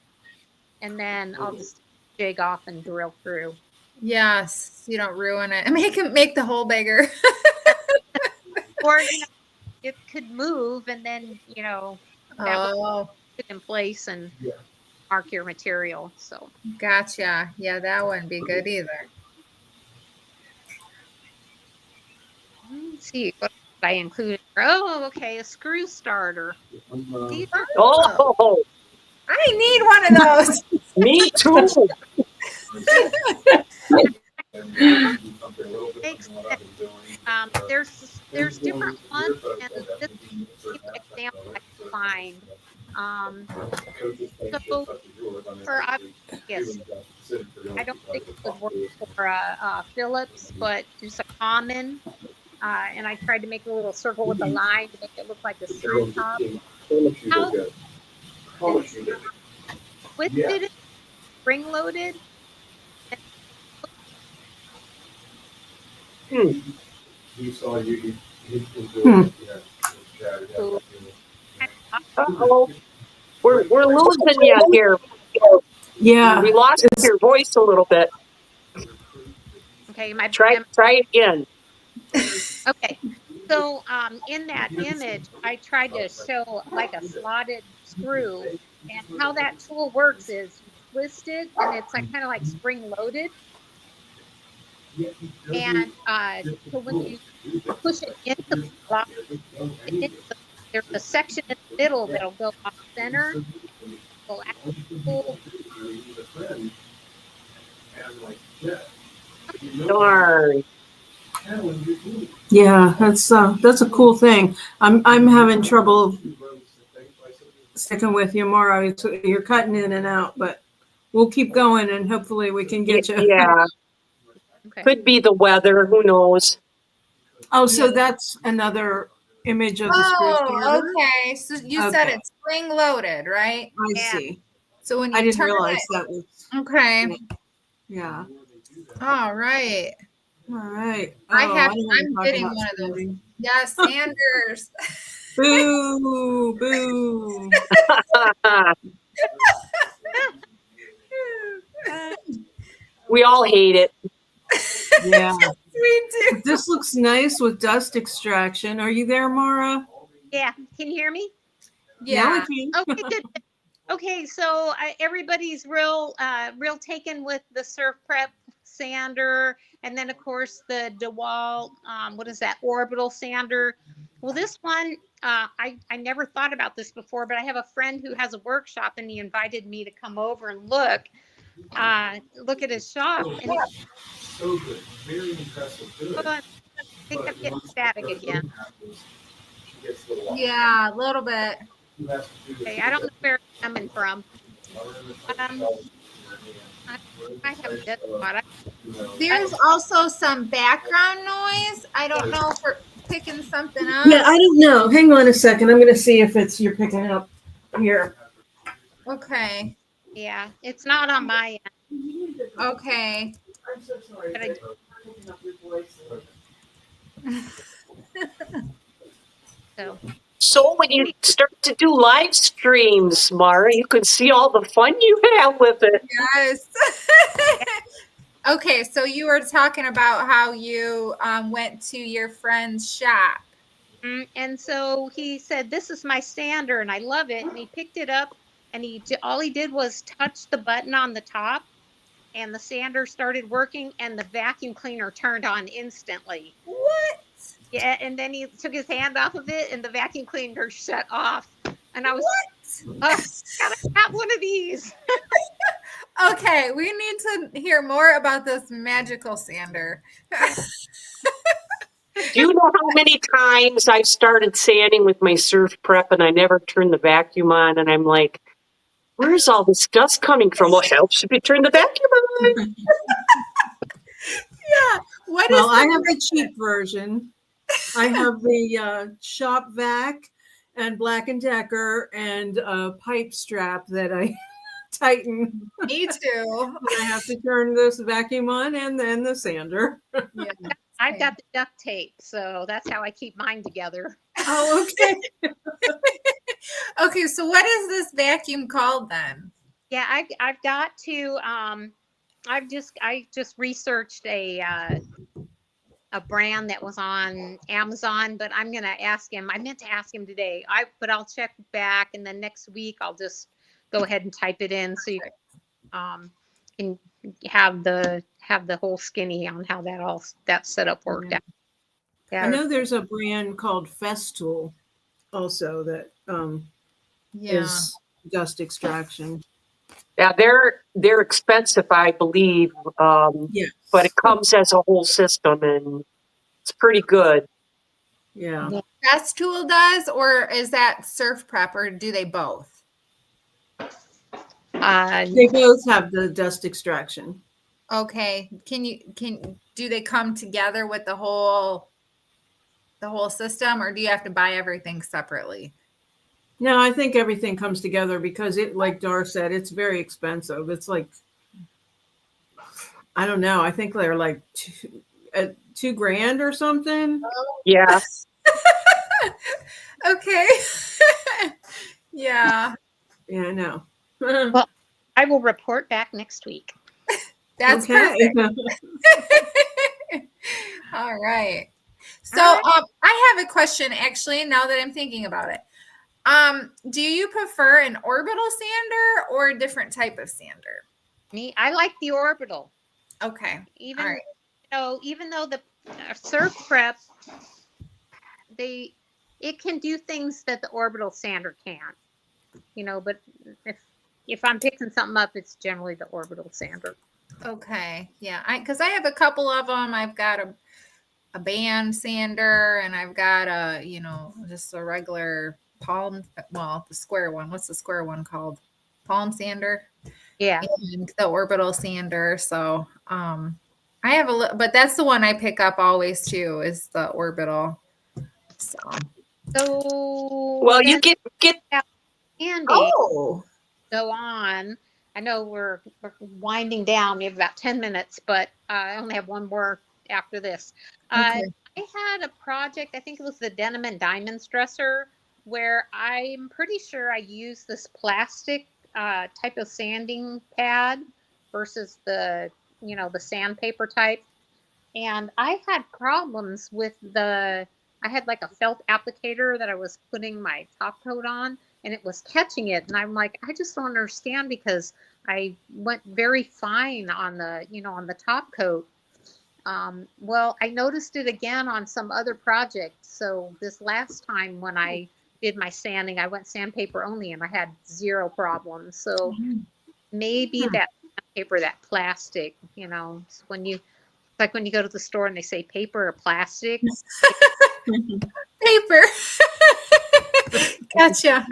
and then I'll just jig off and drill through. Yes, you don't ruin it. Make the hole bigger. Or it could move, and then that would Oh, put it in place and mark your material. So gotcha. Yeah, that wouldn't be good either. let's see what I included. Oh, okay, a screw starter. These are Oh, I need one of those. me too. makes sense. There's different ones, and this is an example I could find. Um, so for yes, I don't think it would work for Phillips, but just a common. And I tried to make a little circle with a line to make it look like a screw top. How it's twisted, it, spring loaded. Hmm. So, Uh-oh. We're losing you here. Yeah. We lost your voice a little bit. okay, Try again. okay. So in that image, I tried to show like a slotted screw, and how that tool works is you twist it, and it's like kind of like spring loaded. And so when you push it into the slot, there's a section in the middle that'll go off center. Will actually pull. Darn. Yeah, that's a cool thing. I'm having trouble sticking with you, Mara. You're cutting in and out, but we'll keep going and hopefully we can get you. Yeah. Okay. Could be the weather. Who knows? Oh, so that's another image of the screw Oh, starter? okay. So you said Okay. it's spring loaded, right? I Yeah. see. So when you I didn't turn realize it, that was. okay. Yeah. All right. All right. I'm don't wanna talk getting about one of those. screwing. Yes, Sanders. Boo! Boo! We all hate it. Yeah. We do. This looks nice with dust extraction. Are you there, Mara? Yeah. Can you hear me? Now we Yeah. can. Okay. Good. Okay. So everybody's real taken with the Surf Prep sander, and then of course the DeWalt. What is that? Orbital sander. Well, this one, I never thought about this before, but I have a friend who has a workshop, and he invited me to come over and look at his shop. And so good, very impressive. Good. I think I'm getting static again. Yeah, a little bit. Okay, I don't know where it's coming from. I have a dead spot. There's also some background noise. I don't know if we're picking something up. Yeah, I don't know. Hang on a second. I'm going to see if you're picking up here. Okay. Yeah, it's not on my end. Okay. I'm so sorry. But I- I'm picking up your voice. So So when you start to do live streams, Mara, you can see all the fun you have with it. Yes. Okay, so you were talking about how you went to your friend's shop. And so he said, "This is my sander, and I love it." And he picked it up, and all he did was touch the button on the top, and the sander started working, and the vacuum cleaner turned on instantly. What? Yeah, and then he took his hand off of it, and the vacuum cleaner shut off. And I was, What? gotta have one of these. Okay, we need to hear more about this magical sander. Do you know how many times I've started sanding with my surf prep and I never turn the vacuum on? And I'm like, where's all this dust coming from? Well, helps if you turn the vacuum on. Yeah. What is Well, I the- have the cheap version. I have the shop vac and Black and Decker and a pipe strap that I tighten. Me too. I have to turn this vacuum on and then the sander. Yeah. I've got the duct tape, so that's how I keep mine together. Oh, okay. Okay, so what is this vacuum called then? Yeah, I've got to. I just researched a brand that was on Amazon, but I'm gonna ask him. I meant to ask him today. But I'll check back, and then next week I'll just go ahead and type it in so you can have the whole skinny on how that setup worked out. I know there's a brand called Festool also that Yeah. is dust extraction. Yeah, they're expensive, I believe. Yes. But it comes as a whole system and it's pretty good. Yeah. Best Tool does, or is that Surf Prep, or do they both? They both have the dust extraction. Okay. Do they come together with the whole system, or do you have to buy everything separately? No, I think everything comes together because it, like Dar said, it's very expensive. It's like, I don't know. I think they're like $2,000 or something. Yeah. Okay. Yeah. Yeah, I know. Well, I will report back next week. That's okay. perfect. All right. So All right. I have a question actually, now that I'm thinking about it. Do you prefer an orbital sander or a different type of sander? I like the orbital. Okay. Even All right. even though the surf prep, it can do things that the orbital sander can't. But if I'm picking something up, it's generally the orbital sander. Okay. Yeah. Because I have a couple of them. I've got a band sander, and I've got just a regular palm. Well, the square one. What's the square one called? Palm sander. Yeah. And the orbital sander. So, I have but that's the one I pick up always too, is the orbital. So Well, you get Andy, Oh. go on. I know we're winding down. We have about 10 minutes, but I only have one more after this. Okay. I had a project, I think it was the Denim and Diamonds dresser, where I'm pretty sure I used this plastic type of sanding pad versus the sandpaper type. And I had problems with I had like a felt applicator that I was putting my top coat on, and it was catching it. And I'm like, I just don't understand, because I went very fine on the top coat. Well, I noticed it again on some other projects. So this last time when I did my sanding, I went sandpaper only, and I had zero problems. So maybe that sandpaper, that plastic, when you go to the store and they say paper or plastic. Paper. Gotcha.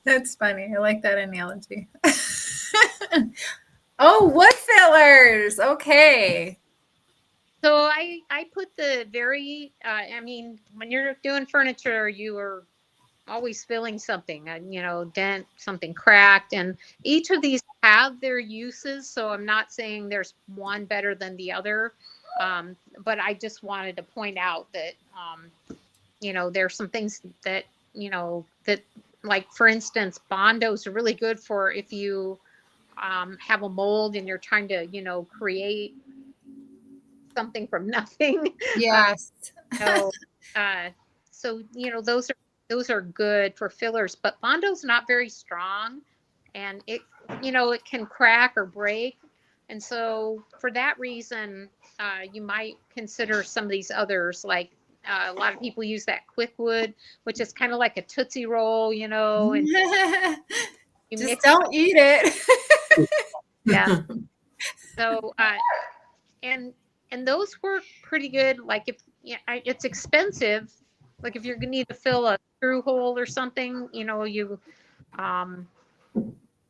That's funny. I like that analogy. Oh, wood fillers. Okay. So I put the when you're doing furniture, you are always filling something, dent, something cracked, and each of these have their uses. So I'm not saying there's one better than the other, but I just wanted to point out that there's some things that, that, like, for instance, Bondos are really good for if you have a mold and you're trying to, create something from nothing. Yes. So, so those are good for fillers, but Bondo's not very strong, and it can crack or break, and so for that reason, you might consider some of these others. Like a lot of people use that Quickwood, which is kind of like a Tootsie Roll, and you Just mix. don't eat it. Yeah. So, and those work pretty good. Like if it's expensive. Like if you're gonna need to fill a screw hole or something, um,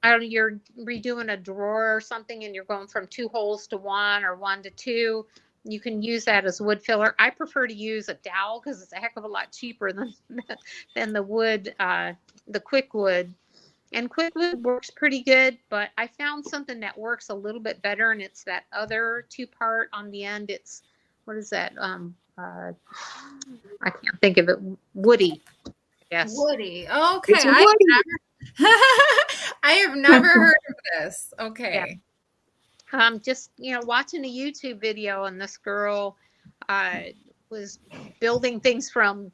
I don't know, you're redoing a drawer or something, and you're going from 2 holes to 1 or 1 to 2. You can use that as wood filler. I prefer to use a dowel because it's a heck of a lot cheaper than the wood, the quick wood. And Quickwood works pretty good, but I found something that works a little bit better, and it's that other 2-part on the end. It's, what is that? I can't think of it. Woody. Yes. Woody. Okay. It's woody. I have never heard of this. Okay. Just watching a YouTube video, and this girl was building things from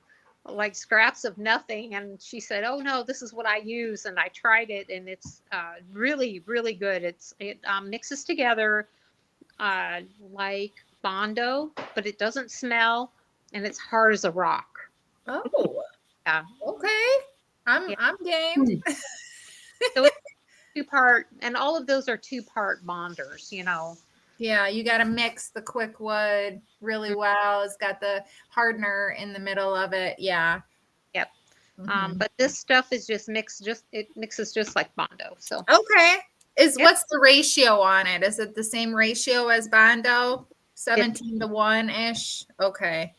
like scraps of nothing, and she said, "Oh no, this is what I use," and I tried it, and it's really, really good. It mixes together like Bondo, but it doesn't smell, and it's hard as a rock. Oh. Yeah. Okay. I'm game. So it's 2-part, and all of those are 2-part bonders. Yeah, you got to mix the Quickwood really well. It's got the hardener in the middle of it. Yeah. Yep. Mhm. But this stuff is just mixed. It mixes just like Bondo. So Okay. Yep. What's the ratio on it? Is it the same ratio as Bondo? 17 to 1 ish. Okay.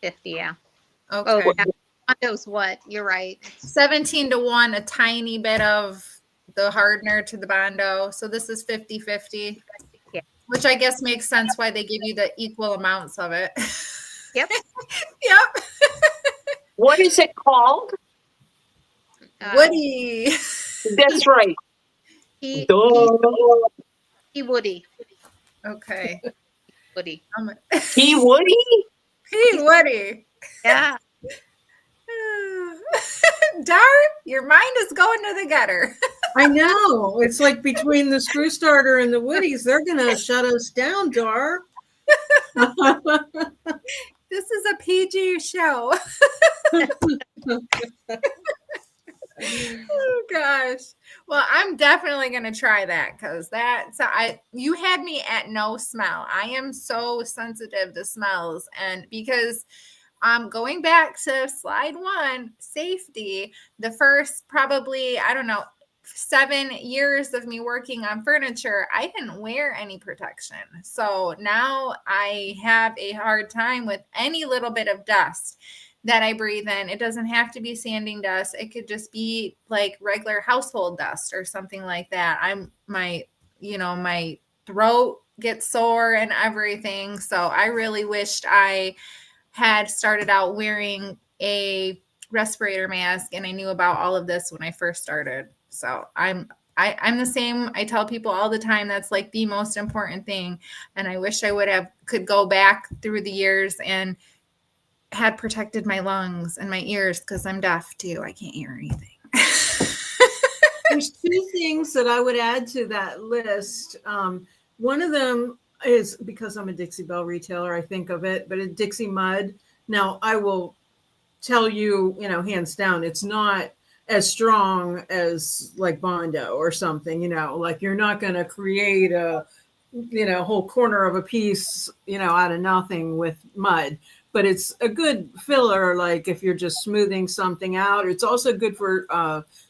50. Yeah. Okay. Oh, yeah. Bondo's what? You're right. 17 to 1, a tiny bit of the hardener to the Bondo. So this is 50-50. Yeah. Which I guess makes sense why they give you the equal amounts of it. Yep. Yep. What is it called? Woody. That's right. He Woody. Okay. Woody. He Woody? Hey, Woody. Yeah. Darn, your mind is going to the gutter. I know. It's like between the screw starter and the Woodies, they're going to shut us down, Dar. This is a PG show. Oh gosh. Well, I'm definitely going to try that because you had me at no smell. I am so sensitive to smells, and because going back to slide 1, safety, the first probably, I don't know, 7 years of me working on furniture, I didn't wear any protection. So now I have a hard time with any little bit of dust that I breathe in. It doesn't have to be sanding dust. It could just be like regular household dust or something like that. My throat gets sore and everything. So I really wished I had started out wearing a respirator mask, and I knew about all of this when I first started. So I'm the same. I tell people all the time that's like the most important thing. And I wish I could go back through the years and had protected my lungs and my ears, because I'm deaf too. I can't hear anything. There's 2 things that I would add to that list. One of them is, because I'm a Dixie Belle retailer, I think of it, but a Dixie Mud. Now, I will tell you, hands down, it's not as strong as like Bondo or something, like you're not going to create a, whole corner of a piece, out of nothing with mud. But it's a good filler, like if you're just smoothing something out. It's also good for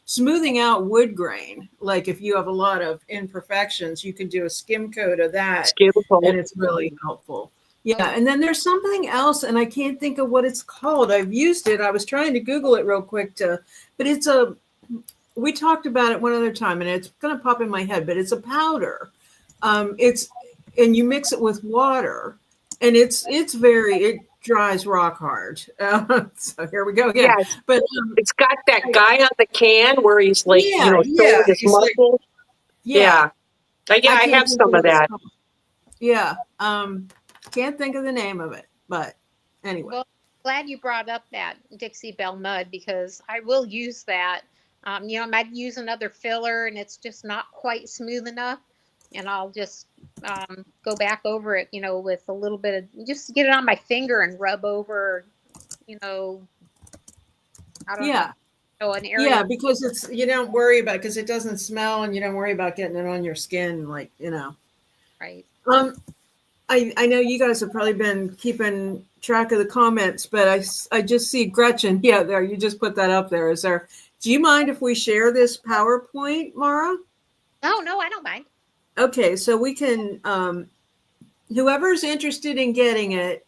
smoothing out wood grain. Like if you have a lot of imperfections, you can do a skim coat of that, and it's really helpful. Yeah, and then there's something else, and I can't think of what it's called. I've used it. I was trying to Google it real quick, but we talked about it one other time, and it's going to pop in my head, but it's a powder. And you mix it with water, and it dries rock hard. So here we go again. Yes. But It's got that guy on the can where he's like, yeah, showing his he's like, muscles. yeah. Yeah, I can't have think some of what it's that. called. Yeah. Can't think of the name of it, but anyway. Well, glad you brought up that Dixie Belle mud because I will use that. I might use another filler and it's just not quite smooth enough. And I'll just go back over it, with a little bit of, just get it on my finger and rub over, I don't Yeah. know, an area. Yeah, because you don't worry about, because it doesn't smell and you don't worry about getting it on your skin, Right. I know you guys have probably been keeping track of the comments, but I just see Gretchen. Yeah, there, you just put that up there. Do you mind if we share this PowerPoint, Mara? No, I don't mind. Okay, so we can, whoever's interested in getting it,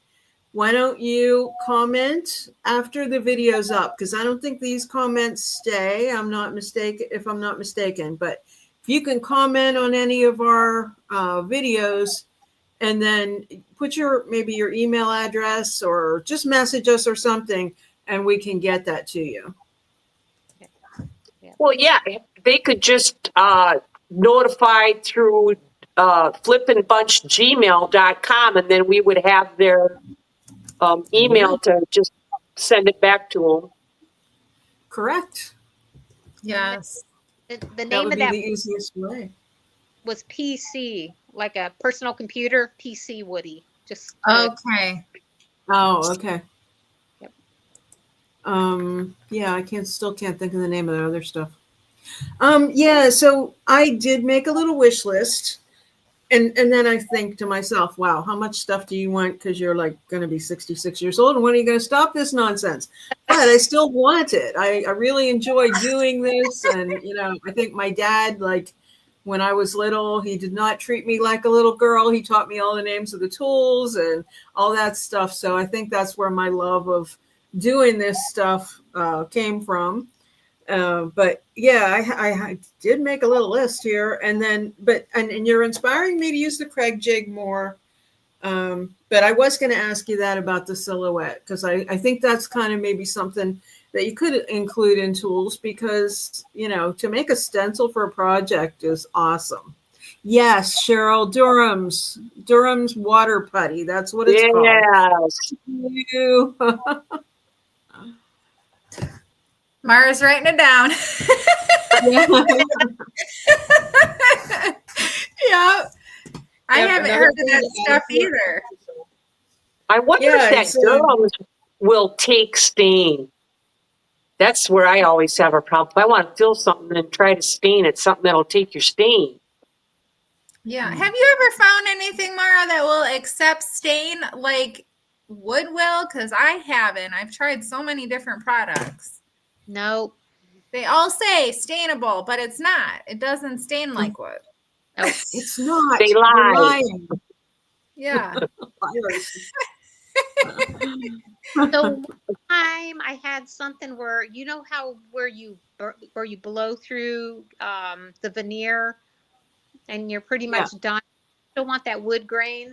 why don't you comment after the video's up? Because I don't think these comments stay. If I'm not mistaken, but if you can comment on any of our videos, and then put maybe your email address or just message us or something, and we can get that to you. Well, yeah, they could just notify through flippinbunchgmail.com, and then we would have their email to just send it back to them. Correct. Yes. The That name would of be that the easiest way. was PC, like a personal computer, PC Woody. Just Okay. Oh, okay. Yep. Yeah, still can't think of the name of the other stuff. Yeah, so I did make a little wish list, and then I think to myself, wow, how much stuff do you want? Because you're like going to be 66 years old, and when are you going to stop this nonsense? But I still want it. I really enjoy doing this, and I think my dad, like, when I was little, he did not treat me like a little girl. He taught me all the names of the tools and all that stuff. So I think that's where my love of doing this stuff came from. But yeah, I did make a little list here, and then, and you're inspiring me to use the Craig jig more. But I was going to ask you that about the silhouette, because I think that's kind of maybe something that you could include in tools, because, to make a stencil for a project is awesome. Yes, Cheryl, Durham's water putty. That's what it's called. Mara's writing it down. Yeah. I haven't heard of that stuff either. I wonder if that Durham's will take stain. That's where I always have a problem. If I want to fill something and try to stain it, something that'll take your stain. Yeah. Have you ever found anything, Mara, that will accept stain like wood will? Because I haven't. I've tried so many different products. No. They all say stainable, but it's not. It doesn't stain like wood. Nope. It's not. They lie. Yeah. So one time I had something where where you blow through the veneer and you're pretty much done. You don't want that wood grain.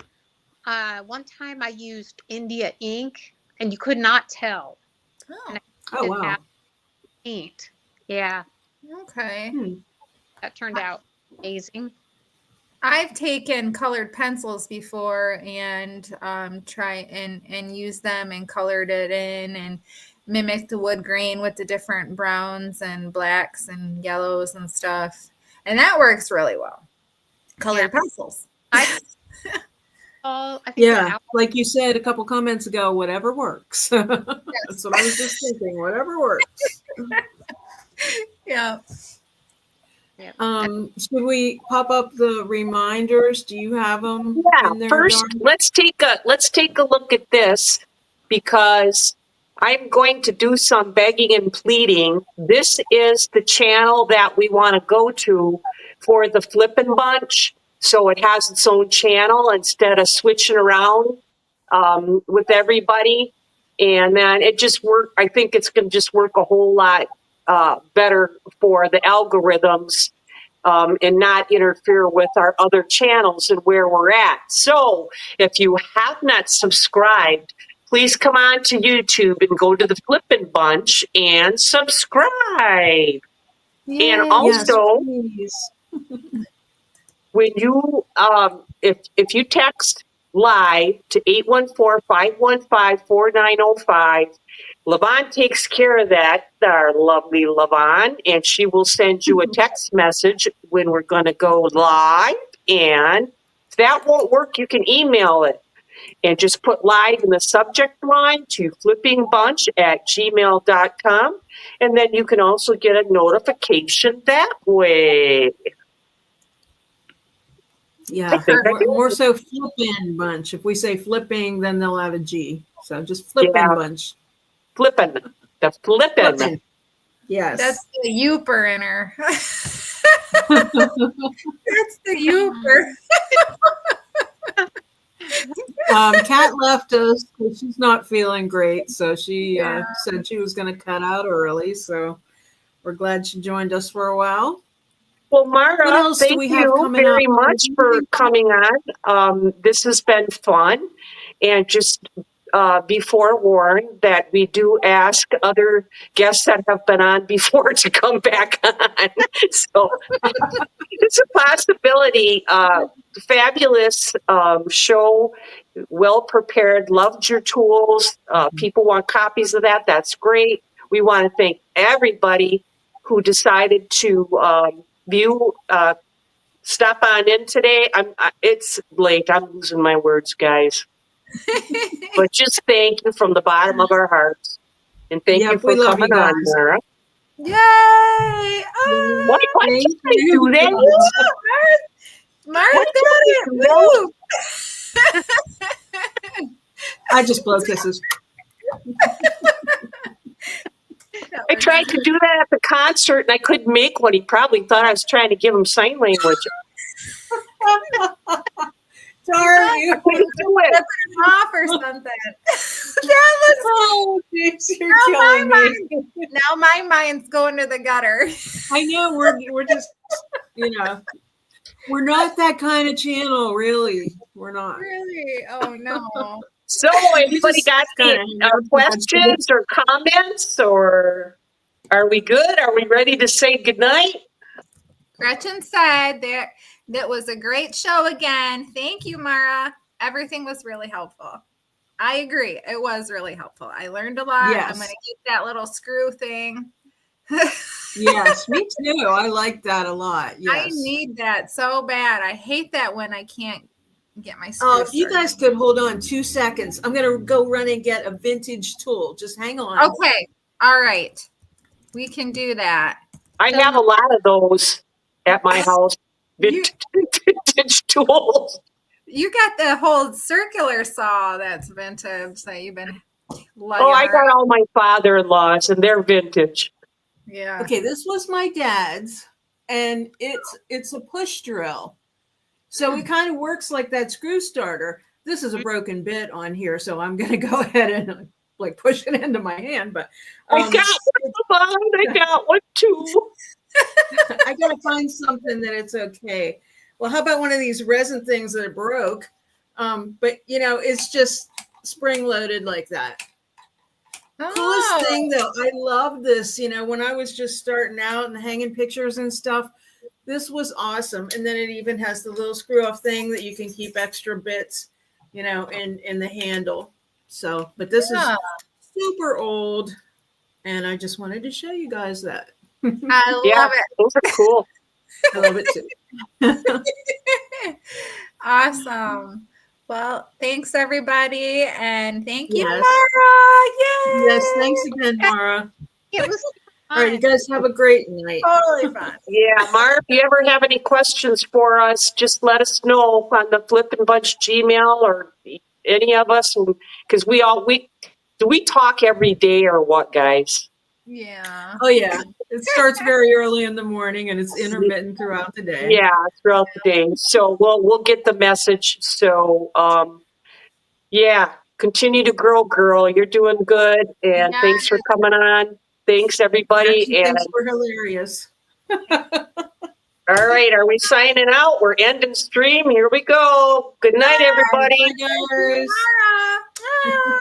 One time I used India ink and you could not tell. Oh wow. Paint. Yeah. Okay. That turned out amazing. I've taken colored pencils before and try and use them and colored it in and mimic the wood grain with the different browns and blacks and yellows and stuff. And that works really well. Colored pencils. I think like you said a couple comments ago, whatever works. That's what I was just thinking. Whatever works. Yeah. Should we pop up the reminders? Do you have them? Yeah. First, let's take a look at this, because I'm going to do some begging and pleading. This is the channel that we want to go to for the Flippin Bunch, so it has its own channel instead of switching around with everybody. And then it just work. I think it's going to just work a whole lot better for the algorithms and not interfere with our other channels and where we're at. So if you have not subscribed please come on to YouTube and go to the Flippin Bunch and subscribe. Yay. And Yes, also, please. when you if you text live to 814-515-4905, Levon takes care of that, our lovely Levon, and she will send you a text message when we're going to go live. And if that won't work, you can email it and just put live in the subject line to flippingbunch@gmail.com. And then you can also get a notification that way. Yeah, think I did. more so Flippin Bunch. If we say flipping, then they'll add a G. So just Flippin Yeah. Bunch. Flippin'. The flippin'. Flippin'. Yes. That's the youper in her. That's the youper. Kat left us because she's not feeling great. So she said she was going to cut out early. So we're glad she joined us for a while. Well, What Mara, else do thank we have you coming very up? much for coming on. This has been fun. And just be forewarned that we do ask other guests that have been on before to come back on. So it's a possibility. Fabulous show, well prepared, loved your tools. People want copies of that. That's great. We want to thank everybody who decided to view, stop on in today. It's late. I'm losing my words, guys. But just thank you from the bottom of our hearts. And thank you Yep, for we love coming you on, guys. Mara. Yay! Why did Thank I do you. that? Mara got it. Woo! I just blow kisses. I tried to do that at the concert and I couldn't make one. He probably thought I was trying to give him sign language. Sorry. I couldn't do it. Off or something. That was Oh, geez, you're now killing my me. mind. Now my mind's going to the gutter. I know we're just, we're not that kind of channel, really. We're not. Really? Oh no. So, anybody just got any questions or comments, or are we good? Are we ready to say goodnight? Gretchen said that was a great show again. Thank you, Mara. Everything was really helpful. I agree. It was really helpful. I learned a lot. Yes. I'm going to keep that little screw thing. Yes, me too. I like that a lot. Yes. I need that so bad. I hate that when I can't get my screw. Oh, if you started. guys could hold on 2 seconds, I'm going to go run and get a vintage tool. Just hang on. Okay. All right. We can do that. I have a lot of those at my house. Vintage tools. You got the whole circular saw that's vintage that you've been lugging I around. got all my father-in-laws, and they're vintage. Yeah. Okay, this was my dad's, and it's a push drill. So it kind of works like that screw starter. This is a broken bit on here, so I'm going to go ahead and like push it into my hand. But I got one. I got one too. I got to find something that it's okay. Well, how about one of these resin things that are broke? But it's just spring loaded like that. Coolest thing though, I love this. When I was just starting out and hanging pictures and stuff, this was awesome. And then it even has the little screw off thing that you can keep extra bits, in the handle. So, but this is super old, and I just wanted to show you guys that. I love it. Those are cool. I love it too. Awesome. Well, thanks everybody, and thank you, Yes. Mara. Yay! Yes, thanks again, Mara. It was All right, you guys have a great night. Totally fun. Yeah, Mark, if you ever have any questions for us, just let us know on the Flippin Bunch Gmail or any of us, because we talk every day or what, guys? Yeah. Oh yeah, it starts very early in the morning and it's intermittent throughout the day. Yeah, throughout the day. So we'll get the message. So continue to grow, girl. You're doing good, and thanks for coming on. Thanks, everybody. Thanks for hilarious. All right, are we signing out? We're ending stream. Here we go. Good night, everybody. Bye, guys. Mara. Bye.